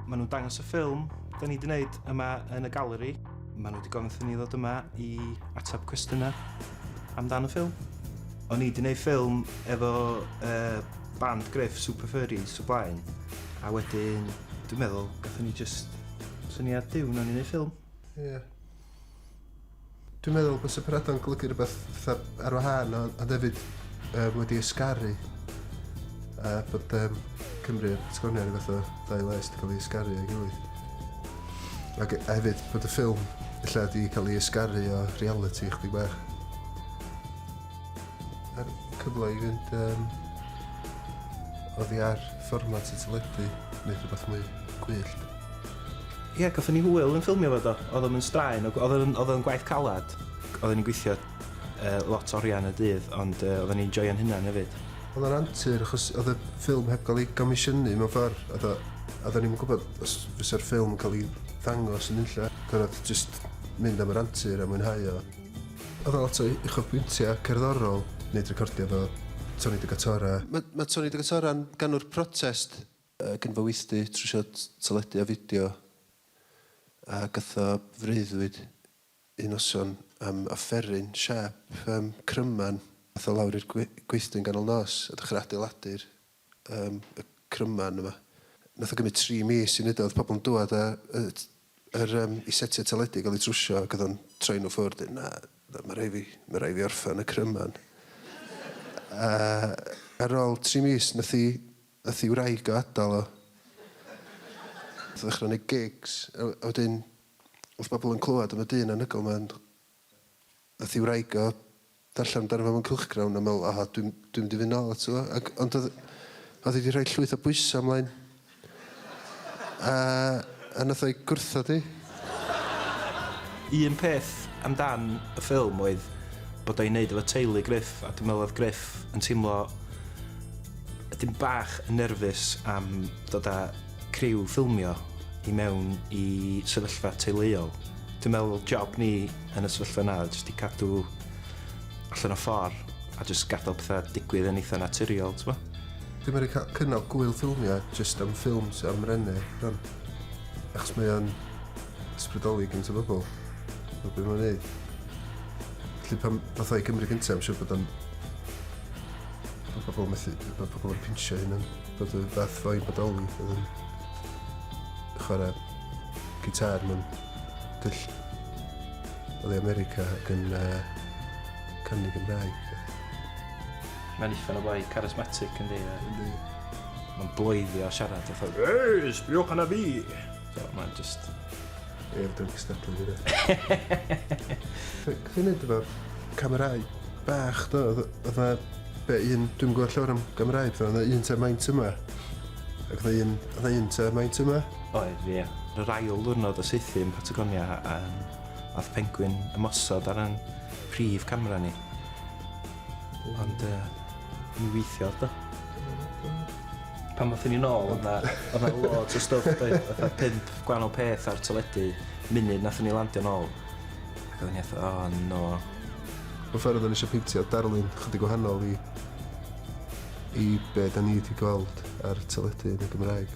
Maen nhw'n dangos y ffilm da ni wedi gwneud yma yn y galeri. Maen nhw wedi gofyn ni ddod yma i ateb cwestiynau amdan y ffilm. O'n i wedi gwneud ffilm efo band Gruff Rhys o blaen. A wedyn, dwi'n meddwl, gathon ni just syniad diwn o'n i wneud ffilm. Ie. Dwi'n meddwl bod Separado yn golygu rhywbeth ar wahân, ond hefyd wedi ysgaru. A bod Cymru a'r Sgoniau rhywbeth o ddau les wedi cael ei ysgaru ag gilydd. Ac hefyd bod y ffilm illa wedi cael ei ysgaru o reality chydig bach. A'r cyfle i fynd oddi ar fformat y teledu, wneud rhywbeth mwy gwyllt. Ie, gathon ni hwyl yn ffilmio fo do. Oedd o'n straen, oedd o'n gwaith calad. Oedden ni'n gweithio lot oriau yn y dydd, ond oedden ni'n joio'n hynna'n hefyd. Oedd o'n antur achos oedd y ffilm heb cael ei gomisiynu mewn ffordd. Oedden ni'n gwybod os fysa'r ffilm yn cael ei ddangos yn unlla. Gorfod just mynd am yr antur a mwynhau o. Oedd o lot o uchafbwyntiau cerddorol, wneud recordio fo Tony de Gatora. Mae Tony de Gatora yn ganw'r protest gynfaweithdy trwy teledu a fideo. A gath o freuddwyd un noson am offeryn siap cryman. Gath o lawr i'r gweithdy'n ganol nos a dechrau adeiladu'r cryman yma. Nath o gymryd 3 mis i wneud o, oedd pobl yn dŵad i setio teledu gael ei trwsio ac oedd o'n troi nhw ffwrdd. Mae rai fi orffan y cryman. Ar ôl 3 mis, nath i wraig o adal o. Nath o ddechrau gwneud gigs. A wedyn, oedd bobl yn clywed am y dyn anhygoel ma'n. Nath i wraig o darllen amdano fo mewn cylchgrawn a meddwl, dwi'n mynd i fynd nôl ato fo. Ond oedd hi wedi rhoi llwyth o bwysau ymlaen. A nath o'i gwrthod hi. Un peth amdan y ffilm oedd bod o'i wneud efo teulu Gruff, a dwi'n meddwl oedd Gruff yn teimlo ydym bach yn nerfus am dod â criw ffilmio i mewn i sefyllfa teuluol. Dwi'n meddwl job ni yn y sefyllfa yna jyst i cadw allan o ffordd a jyst gadael pethau digwydd yn eitha naturiol, ti'n bo? Dwi'n meddwl cael cynnal gwyl ffilmio jyst am ffilms am renne. Achos mae o'n ysbrydoli gynt o bobl. Fel beth mae'n neud. Felly pan fath o'i Cymru gyntaf, am siŵr bod o'n... Bod pobl yn pinsio hynny. Bod y fath o'i bodoli. Oedd yn chwarae gitar mewn dyll. Oedd ei America ac yn canu Gymraeg. Mae'n eitha o boi charismatic yn di. Mae'n bloeddio a siarad. Ei, sbriwch hana fi! So, mae'n just... Ie, dwi'n gystadlu fi dda. Dwi'n neud efo camerau bach, do. Oedd un, dwi'n gwybod llawer am Gymraeg, oedd un te maint yma. Ac oedd un te maint yma. Oedd, ie. Yr ail diwrnod o saethu yn Patagonia a oedd Penguin ymosod ar yn prif camera ni. Ond mi weithio, do. Pan mathon ni nôl, oedd na loads o stwff, oedd 5 gwahanol peth ar teledu munud nathon ni landio nôl. Ac oedd ni eitha, no. Mae ffordd o'n eisiau peintio darlun chydig gwahanol i be da ni wedi gweld ar teledu yn y Gymraeg.